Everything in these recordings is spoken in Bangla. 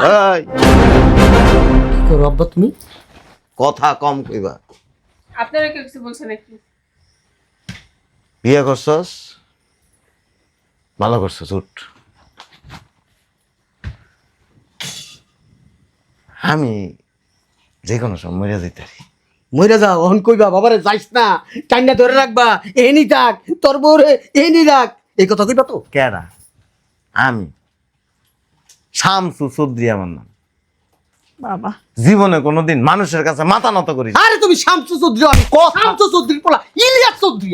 এই কি করো আব্বা তুমি? কথা কম কইবা। আপনারা কেউ কিছু বলছেন নাকি? বিয়ে করছস, ভালো করছস, উঠ। আমি যে কোনো সময় মরে যেতে পারি। মইরা যাও, অহন কইবা বাবারে যাইস না, টাইনা ধরে রাখবা, এনি থাক তোর বউরে এনি রাখ, এই কথা কইবা তো? কেডা? আমি শামসু চৌধুরী আমার নাম। বাবা জীবনে কোনোদিন মানুষের কাছে মাথা নত করি না। আরে তুমি শামসু চৌধুরী, আমি শামসু চৌধুরী পোলা ইলিয়াস চৌধুরী।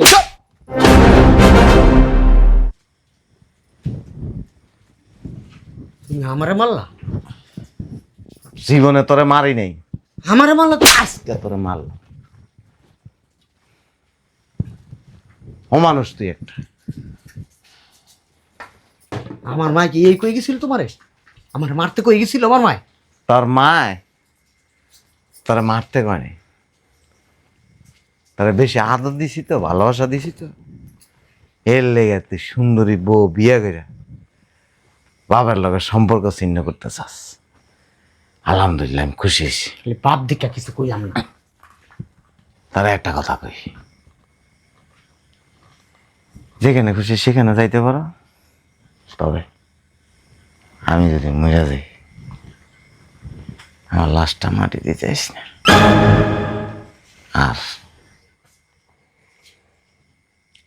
তুমি আমারে মারলা? জীবনে তোরে মারি নেই, আমারে মারলা তো? আজকে তোরে মারল। ও মানুষ তুই একটা। আমার মা কি এই কই গেছিল তোমারে? আমার মারতে কই গেছিল আমার মা? তোর মায় তোরে মারতে কয়নি, তোরে বেশি আদর দিছি তো, ভালোবাসা দিছি তো, এর লেগে তুই সুন্দরী বউ বিয়ে করে বাবার লগে সম্পর্ক ছিন্ন করতে চাস। আলহামদুলিল্লাহ, আমি খুশি হয়েছি। খালি বাপ দিকা কিছু কই আমি না। তারা একটা কথা কই, যেখানে খুশি সেখানে যাইতে পারো, তবে আমি যদি মরে যাই, আমার লাশটা মাটি দিতে চাইস না। আর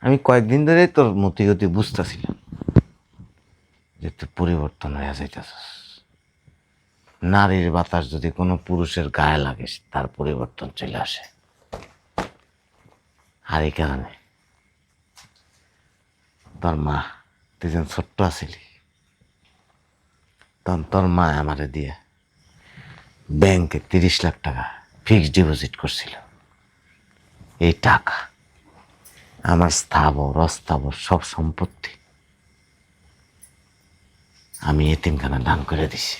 আমি কয়েকদিন ধরে তোর মতিগতি বুঝতেছিলাম যে তুই পরিবর্তন হয়ে যাইতেছিস। নারীর বাতাস যদি কোনো পুরুষের গায়ে লাগে তার পরিবর্তন চলে আসে। আর এই কারণে তোর মা, তুই যেন ছোট্ট আছিলি তখন তোর মা আমারে দিয়ে ব্যাংকে 30 লাখ টাকা ফিক্সড ডিপোজিট করছিল। এই টাকা আমার স্থাবর অস্থাবর সব সম্পত্তি আমি এতিমখানা দান করে দিছি।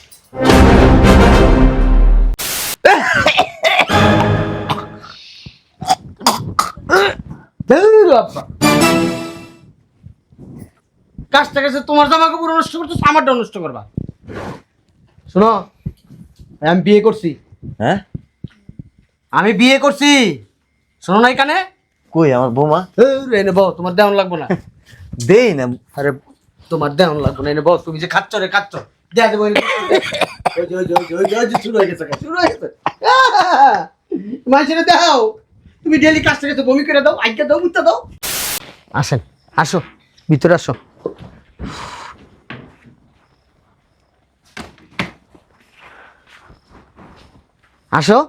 ধুর বাবা, কাজটা কাছে তোমার জামা কাপড় নষ্ট করছো, আমারটা নষ্ট করবা? শোনো, আমি বিয়ে করছি। হ্যাঁ, আমি বিয়ে করছি, শোনো না এখানে? কই আমার বৌমা? এনে বউ, তোমার দেওয়ান লাগবো না। দেই না। আরে তোমার দেওয়ান লাগবো না, এনে বউ। তুমি যে খাচ্ছ রে খাচ্ছ, দেয়া দেবো এনে। ওই যে, ওই যে, ওই যে, ওই যে, ওই যে শুরু হয়ে গেছে, শুরু হয়ে গেছে। মাঝে দাও, তুমি ডেলি কাজটা কাছে বমি করে দাও, আজ্ঞা দাও, মুত্তা দাও। আসেন, আসো, ভিতরে আসো। আসো।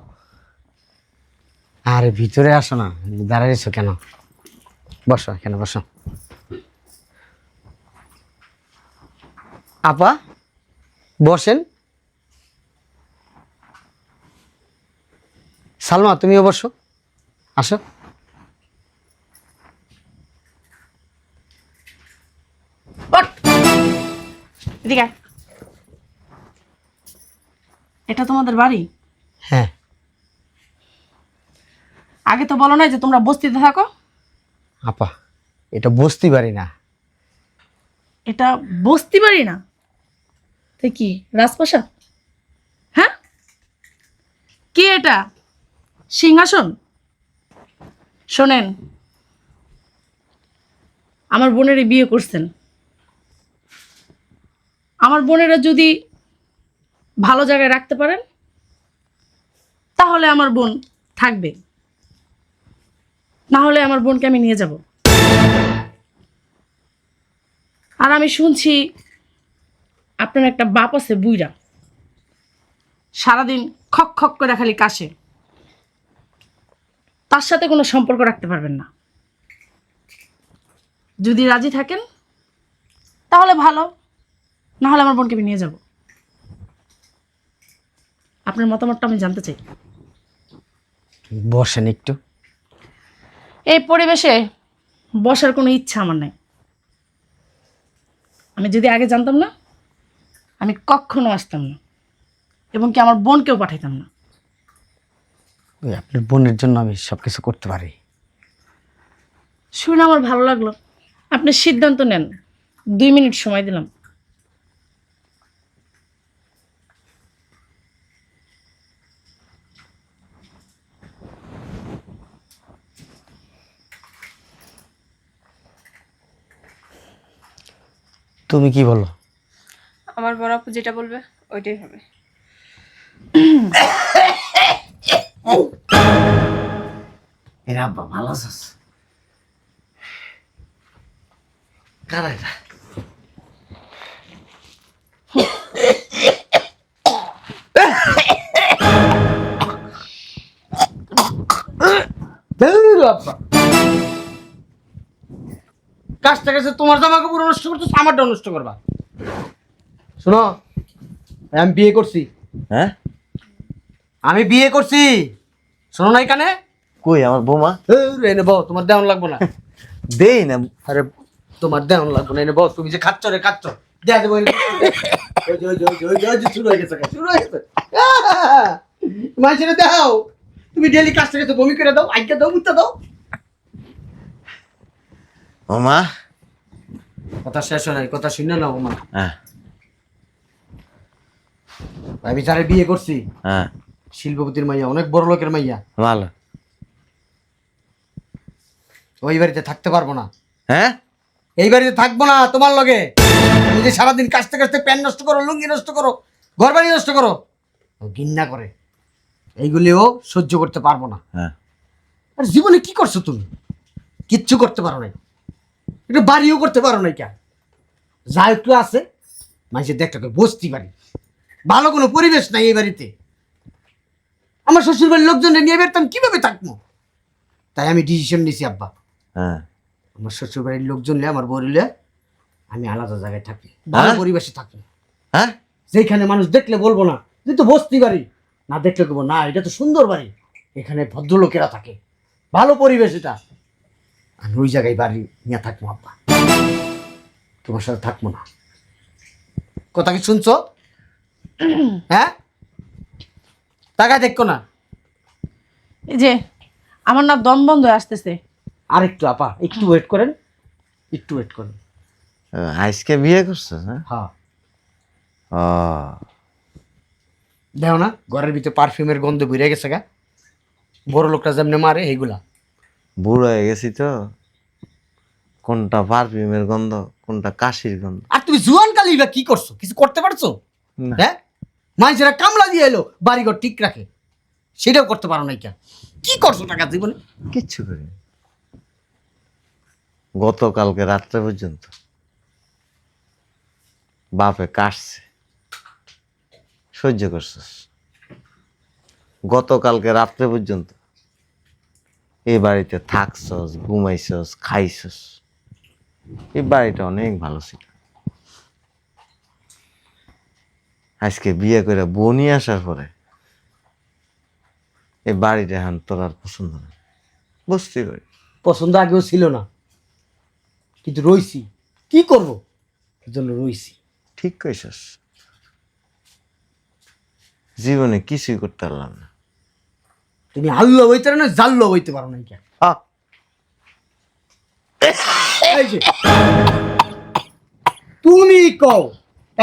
আরে ভিতরে আসো না, দাঁড়াইছো কেন? বসো, এখানে বসো। আপা বসেন। সালমা তুমিও বসো, আসো। ওঠ। এদিকে আয়। এটা তোমাদের বাড়ি? হ্যাঁ। আগে তো বলো নাই যে তোমরা বস্তিতে থাকো। আপা এটা বস্তি বাড়ি না। এটা বস্তি বাড়ি না তো কি রাজপ্রাসাদ? হ্যাঁ, কি এটা সিংহাসন? শোনেন, আমার বোনেরই বিয়ে করছেন। আমার বোনেরা যদি ভালো জায়গায় রাখতে পারেন তাহলে আমার বোন থাকবে, না হলে আমার বোনকে আমি নিয়ে যাব। আর আমি শুনছি আপনার একটা বাপ আছে বুইড়া, সারাদিন খক খক করে খালি কাশে, তার সাথে কোনো সম্পর্ক রাখতে পারবেন না। যদি রাজি থাকেন তাহলে ভালো, না হলে আমার বোনকে আমি নিয়ে যাব। আপনার মতামতটা আমি জানতে চাই। বসেন একটু। এই পরিবেশে বসার কোনো ইচ্ছা আমার নাই। আমি যদি আগে জানতাম না, আমি কখনো আসতাম না, এবং কি আমার বোনকেও পাঠাইতাম না। ওই আপনার বোনের জন্য আমি সব কিছু করতে পারি। শুনে আমার ভালো লাগলো। আপনি সিদ্ধান্ত নেন, 2 মিনিট সময় দিলাম। তুমি কি বলো? আমার বড় আপু যেটা বলবে ওইটাই হবে। এরা আব্বা ভালো আছিস? কারা এরা? কাজটা কাছে তোমার জামা কাপড় নষ্ট করছো, আমারটা নষ্ট করবা। শোনো, আমি বিয়ে করছি। হ্যাঁ, আমি বিয়ে করছি, শোনো না এখানে। কই আমার বৌমা? এনে বউ, তোমার দেওয়ান লাগবো না। দেই না। আরে তোমার দেওয়ান লাগবো না, এনে বউ। তুমি যে খাচ্ছ রে খাচ্ছ, দেয়া দেবো এনে। ওই যে, ওই যে, ওই যে, ওই যে, ওই যে শুরু হয়ে গেছে, শুরু হয়ে গেছে। মাঝে দাও, তুমি ডেলি কাজটা কাছে বমি করে দাও, আজ্ঞা দাও, মুত্তা দাও। বৌমা। কথা শেষ হয় নাই, কথা শুনে না ওমা। হ্যাঁ আমি যারে বিয়ে করছি, হ্যাঁ, শিল্পপতির মাইয়া, অনেক বড় লোকের মাইয়া। ভালো। ওই বাড়িতে থাকতে পারবো না। হ্যাঁ, এই বাড়িতে থাকবো না তোমার লগে। তুমি যে সারাদিন কাজতে কাজতে প্যান্ট নষ্ট করো, লুঙ্গি নষ্ট করো, ঘর বাড়ি নষ্ট করো, ও ঘৃণা করে। এইগুলিও সহ্য করতে পারবো না। হ্যাঁ, আর জীবনে কি করছো তুমি? কিচ্ছু করতে পারো নাই, একটু বাড়িও করতে পারো নাই। কেন যা একটু আছে মাঝে দেখতে বসতি বাড়ি, ভালো কোনো পরিবেশ নাই এই বাড়িতে। আমার শ্বশুর বাড়ির লোকজনকে নিয়ে বেরতাম, কিভাবে থাকবো? তাই আমি ডিসিশন নিয়েছি আব্বা, হ্যাঁ। আমার শ্বশুর বাড়ির লোকজন নিয়ে, আমার বরিলে আমি আলাদা জায়গায় থাকি, ভালো হ্যাঁ? পরিবেশে থাকি, হ্যাঁ, যেখানে মানুষ দেখলে বলবো না যে তো বস্তি বাড়ি, না দেখলে বলবো না এটা তো সুন্দর বাড়ি, এখানে ভদ্রলোকেরা থাকে, ভালো পরিবেশ এটা। আমি ওই জায়গায় বাড়ি নিয়ে থাকবো আব্বা, তোমার সাথে থাকবো না। কথা কি শুনছো? হ্যাঁ, টাকা দেখো না। এই যে আমার না দম বন্ধ হয়ে আসতেছে। আরেকটু আপা, একটু ওয়েট করেন, একটু ওয়েট করেন। আজকে বিয়ে করছিস? হ্যাঁ। হ্যাঁ, ও, দেখো না ঘরের ভিতরে পারফিউমের গন্ধ বেরিয়ে গেছে গা। বড় লোকটা যেমনি মারে এইগুলা। বুড়ো হয়ে গেছি তো, কোনটা পারফিউমের গন্ধ, কোনটা কাশির গন্ধ। আর তুমি জুয়ান কালি বা কি করছো? কিছু করতে পারছো? না। হ্যাঁ, মানুষেরা কামলা দিয়ে এলো বাড়িঘর ঠিক রাখে, সেটাও করতে পারো নাই। কেন কি করছো টাকা জীবনে? কিচ্ছু করিনি। গতকালকে রাত্রে পর্যন্ত বাপে কাশছে, সহ্য করছিস। গতকালকে রাত্রে পর্যন্ত এই বাড়িতে থাকছস, ঘুমাইছস, খাইছস। এই বাড়িটা অনেক ভালো ছিল। আজকে বিয়ে করে বউ নিয়ে আসার পরে এই বাড়িটা এখন তোর আর পছন্দ না, বুঝতে পারি। পছন্দ আগেও ছিল না, কিন্তু রইছি, কি করবো, এর জন্য রইছি। ঠিক কইছস। জীবনে কিছুই করতে পারলাম না। তুমি আল্লাহ হইতে পারো না, জাল্লাহ হইতে পারো নাই। কেন এই যে, তুমি কও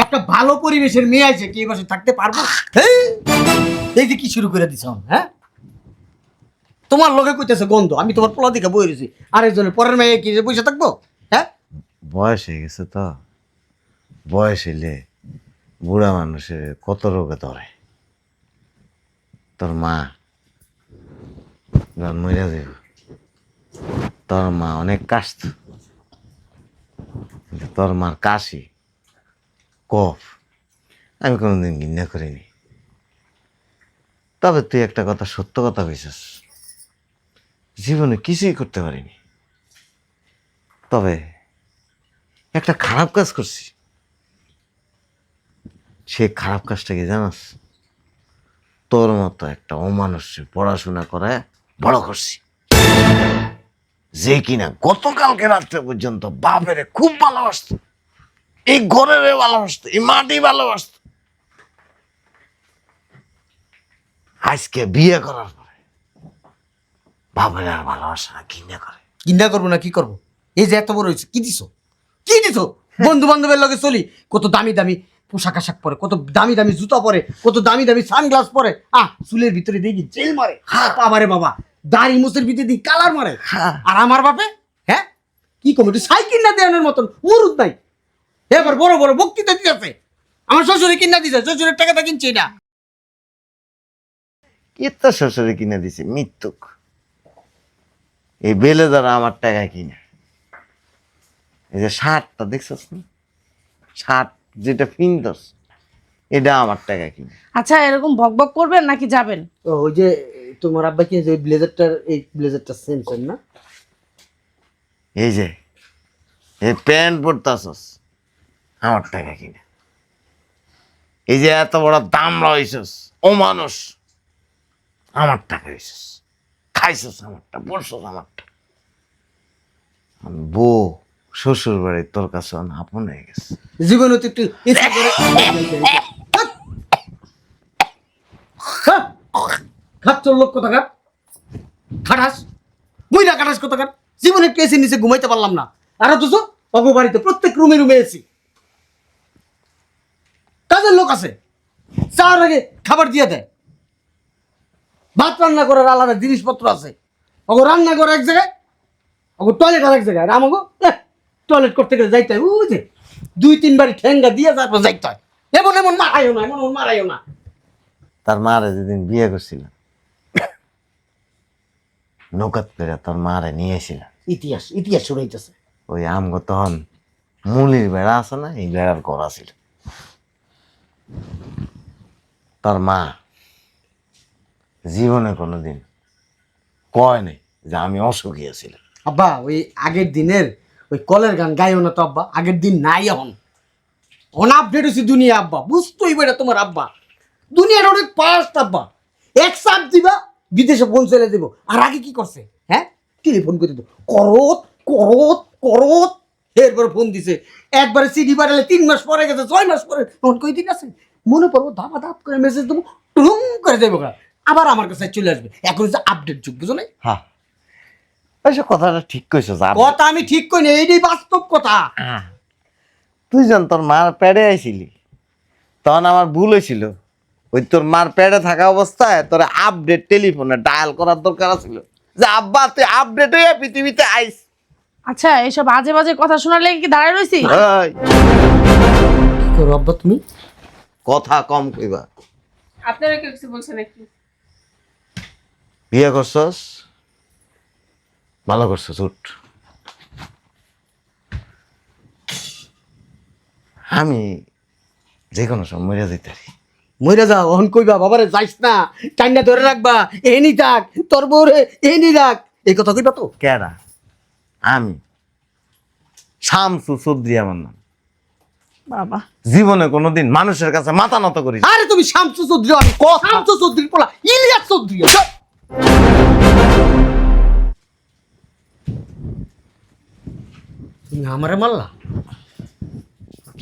একটা ভালো পরিবেশের মেয়ে আছে কি এই বাসায় থাকতে পারবো? হেই, এই যে কি শুরু করে দিছ? হ্যাঁ, তোমার লগে কইতেছে গন্ধ, আমি তোমার পোলা দিকে বই রয়েছি, আরেকজনের পরের মেয়ে কি বসে থাকবো? হ্যাঁ, বয়স হয়ে গেছে তো, বয়স হইলে বুড়া মানুষের কত রোগে ধরে। তোর মা যখন মরে যাব, তোর মা অনেক কাশত, কিন্তু তোর মার কাশি, কফ আমি কোনোদিন ঘৃণা করিনি। তবে তুই একটা কথা, সত্য কথা কইছিস, জীবনে কিছুই করতে পারিনি। তবে একটা খারাপ কাজ করছি। সে খারাপ কাজটা কি জানাস? তোর মতো একটা অমানুষের পড়াশোনা করে বড় করছি, যে কিনা গতকালকে রাত্রে পর্যন্ত বাপেরে খুব ভালোবাসত, এই ঘরের ভালোবাসত, এই মাটি ভালোবাসত। আজকে বিয়ে করার পরে বাপের আর ভালোবাসা না, ঘৃণা করে। চিন্তা করবো না, কি করবো? এই যে এত বড় হয়েছে, কি দিছো? কি দিছো? বন্ধু বান্ধবের লগে চলি, কত দামি দামি পোশাক আশাক পরে, কত দামি দামি জুতা পরে, কত দামি দামি সানগ্লাস পরে। চুলের ভিতরে দেখি জেল মারে, বাবারে বাবা, দাড়ি মুছের ভিতরে দিই কালার মারে। আর আমার বাপে, হ্যাঁ কি কম, একটু সাইকেল না দেওয়ানোর মতন মুরুদ নাই। এবার বড় বড় বক্তৃতা দিতেছে। আমার শ্বশুরে কিনা দিছে, শ্বশুরের টাকাটা কিনছি না। কে তো শ্বশুরে কিনে দিছে মৃত্যুক। এই বেলে দ্বারা আমার টাকা কিনে, এই যে শার্টটা দেখছস না, শার্ট যেটা পিনতস, এটা আমার টাকা কিনে। আচ্ছা এরকম বকবক করবেন নাকি যাবেন? ও ওই যে তোমার আব্বা কি যে ব্লেজারটার, এই ব্লেজারটা সেম সেম না? এই যে এই প্যান্ট পরতাছস, আমার টাকা কিনে। এই যে এত বড় দাম রয়েছস, ও মানুষ, আমার টাকা হয়েছস, খাইছস আমারটা, পড়ছস আমারটা। বউ শ্বশুর বাড়ি তোর কাছে আপন হয়ে গেছে। জীবনে তো একটু ইচ্ছা করে খাচ্চর লোক কোথাকার, খাটাস বইরা কাটাস কোথাকার। জীবনে একটু এসি নিচে ঘুমাইতে পারলাম না, আর অথচ অগো বাড়িতে প্রত্যেক রুমে রুমে এসি। কাজের লোক আছে, চার আগে খাবার দিয়ে দেয়, ভাত রান্না করার আলাদা জিনিসপত্র আছে। অগো রান্না করে এক জায়গায়, অগো টয়লেট আর এক জায়গায়। আর আমাগো টয়লেট করতে গেলে যাইতে হয় ওই যে 2-3 বাড়ি ঠেঙ্গা দিয়ে তারপর যাইতে হয়। এমন এমন মারাইও না, এমন এমন মারাইও না। তার মারে যেদিন বিয়ে করছিল, নৌকাত করে তোর মারে নিয়ে এসেছিলাম। ইতিহাস ইতিহাস শুনাইতেছে। ওই আমগো তখন মুলির বেড়া আছে না, এই বেড়ার করা ছিল। তার মা জীবনে কোনোদিন কয় নাই যে আমি অসুখী আছিলাম। আব্বা ওই আগের দিনের ওই কলের গান গাইও না তো আব্বা, আগের দিন নাই এখন। অন আপডেট হয়েছে দুনিয়া আব্বা, বুঝতেই পারে তোমার আব্বা। দুনিয়ার অনেক পাস্ট আব্বা। এক সাপ দিবা বিদেশে ফোন ছেড়ে দেবো। আর আগে কি করছে, হ্যাঁ টেলিফোন করে দেবো, করত করত করত, এরপরে ফোন দিছে। একবারে সিডি বাড়ালে 3 মাস পরে গেছে, 6 মাস পরে, তখন কই দিন আছে মনে পড়বো, ধাপা ধাপ করে মেসেজ দেবো, টুম করে দেবো, আবার আমার কাছে চলে আসবে। এখন হচ্ছে আপডেট যুগ, বুঝো না? হ্যাঁ, ওইসব কথাটা ঠিক কইছো। কথা আমি ঠিক কই না, এইটাই বাস্তব কথা। তুই যখন তোর মার প্যাডে আইছিলি, তখন আমার ভুল হয়েছিল। ওই তোর মার প্যাডে থাকা অবস্থায় তোর আপডেট টেলিফোনে ডায়াল করার দরকার ছিল, যে আব্বা তুই আপডেট হয়ে পৃথিবীতে আইস। আচ্ছা এইসব বাজে বাজে কথা শোনার লেগে কি দাঁড়ায় রইছি? এই, কি করো আব্বা তুমি? কথা কম কইবা। আপনারা কেউ কিছু বলছেন নাকি? বিয়ে করছস, ভালো করছস, উঠ। আমি যে কোনো সময় মরে যেতে পারি। মইরা যাও, অহন কইবা বাবারে যাইস না, টাইনা ধরে রাখবা, এনি থাক তোর বউরে, এনি রাখ, এই কথা কইবা তো? কেডা? আমি শামসু চৌধুরী আমার নাম। বাবা জীবনে কোনোদিন মানুষের কাছে মাথা নত করি। আরে তুমি শামসু চৌধুরী, আমি শামসু চৌধুরী পোলা ইলিয়াস চৌধুরী। তুমি আমারে মারলা?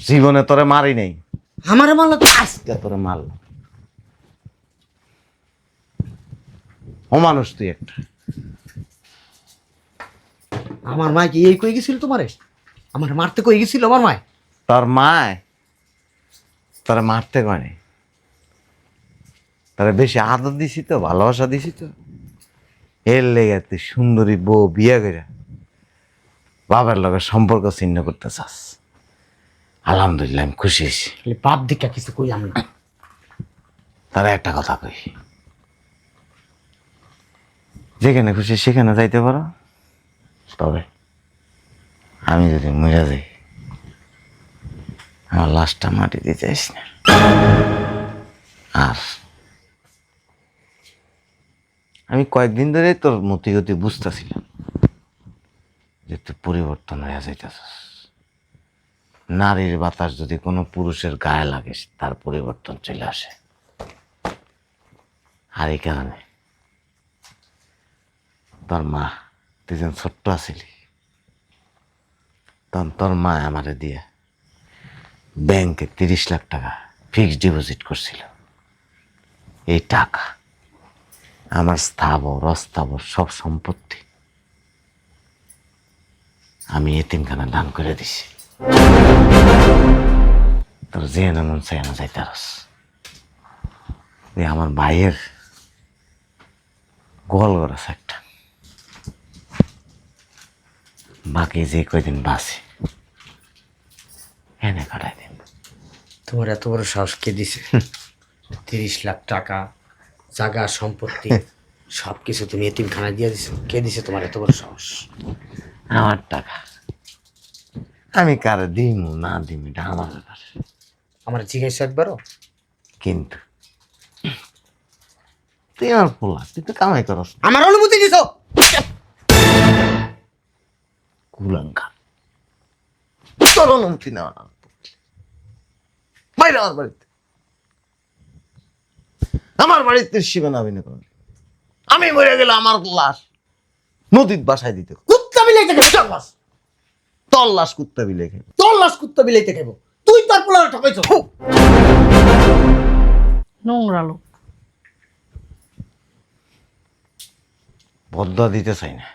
জীবনে তোরে মারি নেই, আমারে মারলা তো? আজকে তোরে মারল। ও মানুষ তুই একটা। আমার মা কি এই কই গেছিল তোমারে? আমার মারতে কই গেছিল আমার মা? তোর মায় তোরে মারতে কয়নি, তোরে বেশি আদর দিছি তো, ভালোবাসা দিছি তো, এর লেগে তুই সুন্দরী বউ বিয়ে করে বাবার লগে সম্পর্ক ছিন্ন করতে চাস। আলহামদুলিল্লাহ, আমি খুশি হয়েছি। খালি বাপ দিকা কিছু কইলাম না। তারা একটা কথা কই, যেখানে খুশি সেখানে যাইতে পারো, তবে আমি যদি মরে যাই, আমার লাশটা মাটি দিতে চাইস না। আর আমি কয়েকদিন ধরে তোর মতি গতি বুঝতেছিলাম যে তুই পরিবর্তন হয়ে যাইতেছিস। নারীর বাতাস যদি কোনো পুরুষের গায়ে লাগে, তার পরিবর্তন চলে আসে। আর এই কারণে তোর মা, তুই যখন ছোট্ট আছিলি, তখন তোর মা আমারে দিয়ে ব্যাংকে 30 লাখ টাকা ফিক্সড ডিপোজিট করছিল। এই টাকা আমার স্থাবর অস্থাবর সব সম্পত্তি আমি এতিমখানা দান করে দিছি। তোর যে এমন চাই না যাইতারস, আমার ভাইয়ের গোল গড়াছে একটা, বাকি যে কয়দিন বাঁচে এনে তোমার এত বড় সাহস কে দিছে? 30 লাখ টাকা, জায়গা, সম্পত্তি সব কিছু তুমি এতিমখানায় দিয়ে দিছো, কে দিছে তোমার এত বড় সাহস? আমার টাকা আমি কারে দিমু না দিমু এটা আমার ব্যাপার। আমার জিজ্ঞাসা একবারও? কিন্তু তুই আমার পোলা, তুই তো কামাই করস না। আমার অনুমতি দিছো? কুলাঙ্কা তোর অনুমতি নেওয়া না বাইরে আমার বাড়িতে, আমার বাড়িতে সীমানা আবিনে কর। আমি মরে গেলে আমার লাশ নদীর বাসায় দিতে কর। কুত্তা বিলাইতে খাবো তোর লাশ। তোর লাশ কুত্তা বিলে খেয়ে তোর লাশ কুত্তা বিলাইতে খাবো। তুই তোর পোলারে ঠকাইছো। নোংরা লোক। বদয়া দিতে চাই না।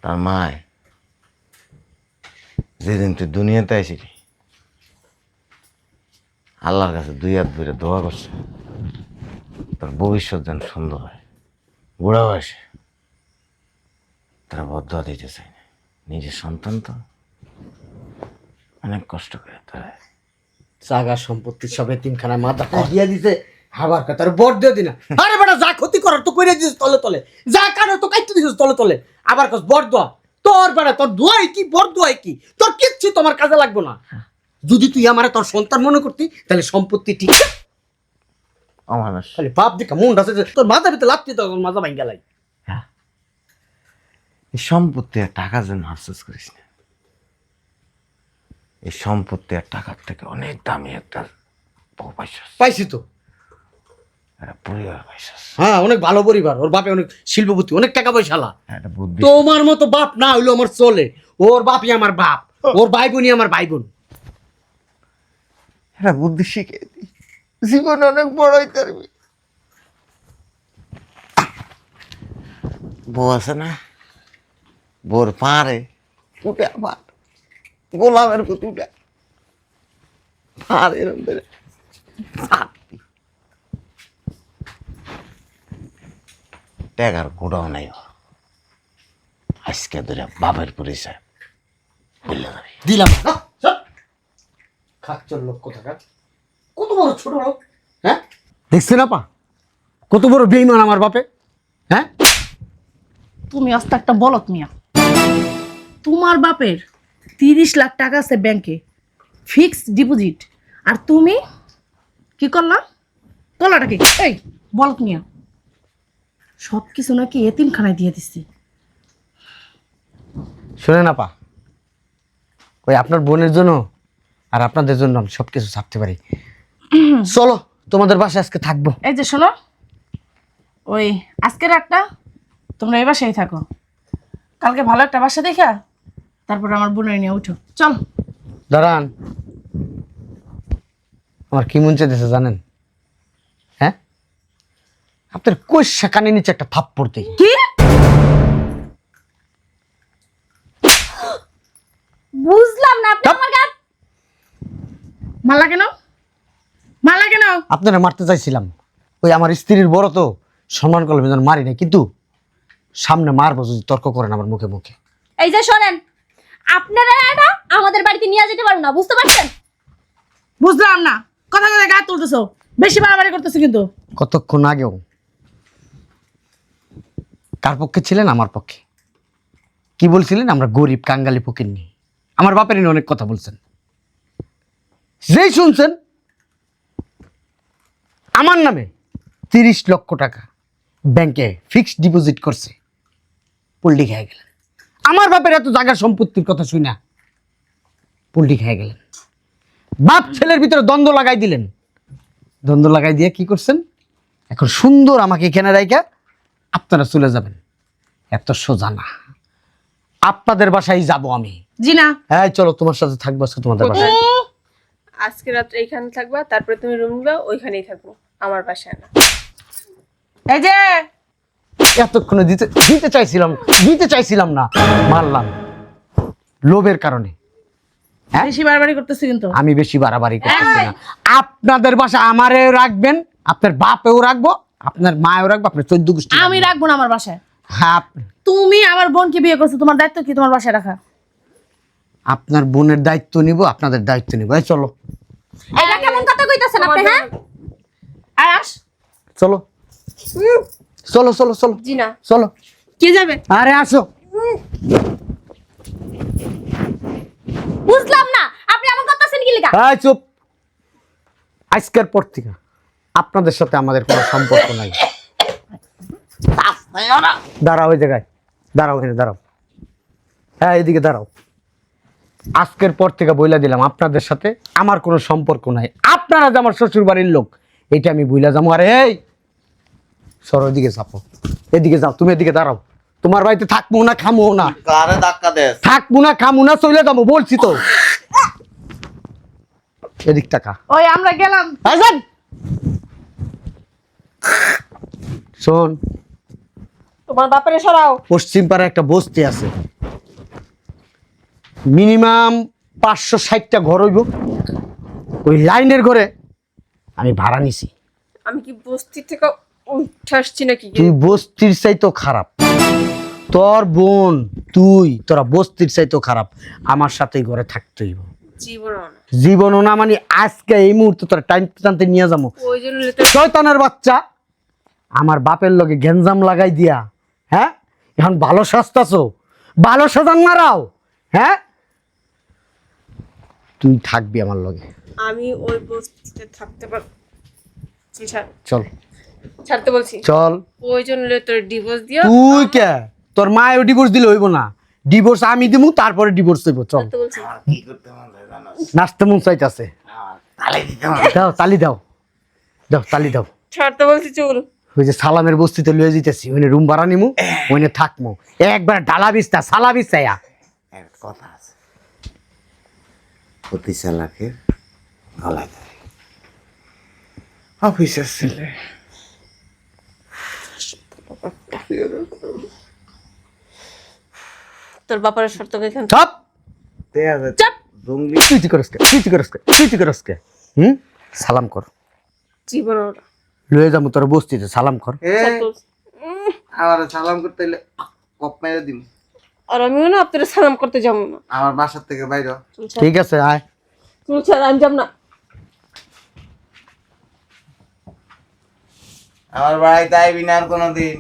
তার মায় যেদিন তুই দুনিয়াতে আইসিলি আল্লাহর কাছে 2 হাত ধরে দোয়া করছে তোর ভবিষ্যৎ যেন সুন্দর হয়। বুড়া বয়সে তারা বদয়া দিতে চাই না। নিজের সন্তান তো অনেক কষ্ট করে তারা জায়গা সম্পত্তি সব এতিমখানায় মাথা দিয়ে দিছে। আবার তার বর দিয়ে দিনা। আরে বেটা যা ক্ষতি করার তো করে দিছিস তলে তলে, যা কারো তো কাটতে দিছিস তলে তলে। আবার কস বর দোয়া। তোর বেটা তোর দোয়াই কি বর দোয়াই কি? তোর কিচ্ছু তোমার কাজে লাগবে না। যদি তুই আমারে তোর সন্তান মনে করতি তাহলে সম্পত্তি ঠিক আছে। অমানুষ। খালি বাপ দেখা মন আছে তোর মাথা ভিতরে লাগতে তো মাথা ভাঙ্গা লাই। এই সম্পত্তি আর টাকা যেন আফসোস করিস না। এই সম্পত্তি আর টাকার থেকে অনেক দামি একটা বউ পাইছস, পাইছি তো। একটা পরিবার পাইছস, হ্যাঁ অনেক ভালো পরিবার, ওর বাপে অনেক শিল্পপতি, অনেক টাকা পয়সালা। একটা বুদ্ধি। তোমার মতো বাপ না হইলো আমার চলে। ওর বাপই আমার বাপ, ওর ভাই বোনই আমার ভাই বোন। একটা বুদ্ধি শিখে দি, জীবন অনেক বড় হইতে পারবি। বউ আছে না, বোর পারে উঠে আবার গোলামের প্রতি উঠে আর এরকম করে টাকার গোড়াও নাই ওর। আজকে ধরে বাপের পরিচয় বললে যাবি। দিলাম না খাচ্চর লোক কোথাকার। কত বড় ছোট লোক, হ্যাঁ দেখছে না পা কত বড় বেইমান আমার বাপে। হ্যাঁ তুমি আস্তে একটা বলত মিয়া। তোমার বাপের 30 লাখ টাকা আছে ব্যাংকে, ফিক্সড ডিপোজিট, আর তুমি কি করলা? করলাটা কি? এই বলত মিয়া, সব কিছু নাকি এতিমখানায় দিয়ে দিচ্ছি। শোনে না পা, ওই আপনার বোনের জন্য আর আপনাদের জন্য আমি সব কিছু ছাড়তে পারি। চলো তোমাদের বাসায় আজকে থাকবো। এই যে শোনো, ওই আজকের একটা তোমরা এই বাসায় থাকো, কালকে ভালো একটা বাসা দেখা তারপর আমার বোনের নিয়ে উঠো। চল। দাঁড়ান, আমার কি মন চাইতেছে জানেন? হ্যাঁ আপনার কইসা কানে নিচে একটা থাপ্পড় দিই। কি বুঝলাম না আপনি আমার গায়ে মালা কেন? মালা কেন? আপনারা মারতে চাইছিলাম, ওই আমার স্ত্রীর বড় তো সম্মান করলাম, যেন মারি নাই, কিন্তু সামনে মারবো যদি তর্ক করেন আমার মুখে মুখে। এই যে শোনেন, আপনারা এটা আমাদের বাড়িতে নিয়ে যেতে পারবেন না, বুঝতে পারছেন? বুঝলাম না, কথা কথা গায়ে তুলতেছো, বেশি বাড়াবাড়ি করতেছো কিন্তু। কতক্ষণ আগেও কার পক্ষে ছিলেন? আমার পক্ষে। কি বলছিলেন? আমরা গরিব কাঙ্গালি ফকিন্নি। আমার বাপের নিয়ে অনেক কথা বলছেন, যেই শুনছেন আমার নামে 30 লক্ষ টাকা ব্যাংকে ফিক্সড ডিপোজিট করছে, পোল্ট্রি খেয়ে গেলেন। আমার বাপের এত জায়গার সম্পত্তির কথা শুই না, পোল্ট্রি খেয়ে গেলেন। বাপ ছেলের ভিতরে দ্বন্দ্ব লাগাই দিলেন। দ্বন্দ্ব লাগাই দিয়ে কি করছেন? এখন সুন্দর আমাকে এখানে রাইখা আপনারা চলে যাবেন। এত সোজা না, আপনাদের বাসায় যাব আমি। জি না। হ্যাঁ চলো, তোমার সাথে থাকবো আজকে তোমাদের বাসায়। আজকে রাত্রে এখানে থাকবা, তারপরে তুমি রুম নিবা, ওইখানেই থাকবো, আমার বাসায় না। এই যে এতক্ষণে দিতে চাইছিলাম না, মারলাম লোভের কারণে। হ্যাঁ বেশি বাড়াবাড়ি করতেছো কিন্তু। আমি বেশি বাড়াবাড়ি করতেছি না। আপনাদের বাসা আমারেও রাখবেন, আপনার বাপেও রাখবো, আপনার মায়েও রাখবো, আপনার 14 গোষ্ঠী আমি রাখবো না আমার বাসায়। হ্যাঁ তুমি আমার বোনকে বিয়ে করছো, তোমার দায়িত্ব কি তোমার বাসায় রাখা? আপনার বোনের দায়িত্ব নিব, আপনাদের দায়িত্ব নিব। এই চলো। এটা কেমন কথা কইতাছেন আপনি হ্যাঁ আয় আস। চলো চলো চলো চলো জি না। চলো। কে যাবে? আরে আসো। বুঝলাম না আপনি এমন করতেছেন কি লিগা? এই চুপ। আজকের পর থেকে আপনাদের সাথে আমাদের কোনো সম্পর্ক নাই। দাঁড়াও ওই জায়গায়, দাঁড়াও এখানে দাঁড়াও। হ্যাঁ এদিকে দাঁড়াও। আজকের পর থেকে বইলা দিলাম আপনাদের সাথে আমার কোনো সম্পর্ক নাই। আপনারা যে আমার শ্বশুর বাড়ির লোক এটা আমি বইলা যাবো। আরে এই সরো এদিকে চাপো, এদিকে যাও। তুমি এদিকে দাঁড়াও। তোমার বাড়িতে থাকবো না খামো না, কারে ধাক্কা দেস? থাকবো না খামো না, চলে যাবো বলছি তো। এদিক টাকা ওই আমরা গেলাম। শোন, তোমার বাপের সরাও। পশ্চিম পাড়ায় একটা বস্তি আছে, মিনিমাম 560টা ঘর হইব। ওই লাইনের ঘরে আমি ভাড়া নিছি। আমি কি বস্তি থেকে উঠে আসছি নাকি? তুই বস্তির চাইতো খারাপ, তোর বোন তুই তোরা বস্তির চাইতো খারাপ। আমার সাথেই ঘরে থাকতে হইব। জীবনও না। জীবনও না মানে আজকে এই মুহূর্তে তোরা টাইম টানতে নিয়ে যাবো। ওই জন্য তো শয়তানের বাচ্চা আমার বাপের লগে গেঞ্জাম লাগাই দিয়া, হ্যাঁ এখন ভালো সাজতাছো, ভালো সাজান মারাও। হ্যাঁ তুই থাকবি আমার লগে। আমি ওই বস্তিতে থাকতে পারব। চল ছাড়তে বলছি। চল। ওই জন্য তোর ডিভোর্স দিও। তুই কে তোর মায়ের ডিভোর্স দিলে হইব না, ডিভোর্স আমি দিমু তারপরে ডিভোর্স হইব। চল। ছাড়তে বলছি। কি করতে মন চায় জানোস? নাচতে মন চাইতাছে, তালে দিতে মন দাও তালি দাও, দাও তালি দাও। ছাড়তে বলছি চুল। ওই যে সালামের বস্তিতে লয়ে যেতেছি, ওইনে রুম ভাড়া নিমু, ওইনে থাকমু। একবার ডালা বিস্তা সালা বিস্তায়া। একটা কথা আছে, অতি চালাকের গলায় ধরে। অফিসের ছেলে তোর বাপের শর্ত এখান চপ। দেয়া যায় চাপ। জঙ্গলি। তুই করস কে, তুই করস কে, তুই করস কে? সালাম কর। জীবনও না। লয়ে যাবো তোর বস্তিতে, সালাম কর। ছাড়তে বলছি। আমার সালাম করতে হইলে কপ মেরে দিম। আর আমিও না আপনার সালাম করতে যাবো না। আমার বাসার থেকে বাইরে হ। চুল ছাড়। ঠিক আছে আয়। চুল ছাড়, আমি যাব না। আমার বাড়িতে আইবি না আর কোনোদিন।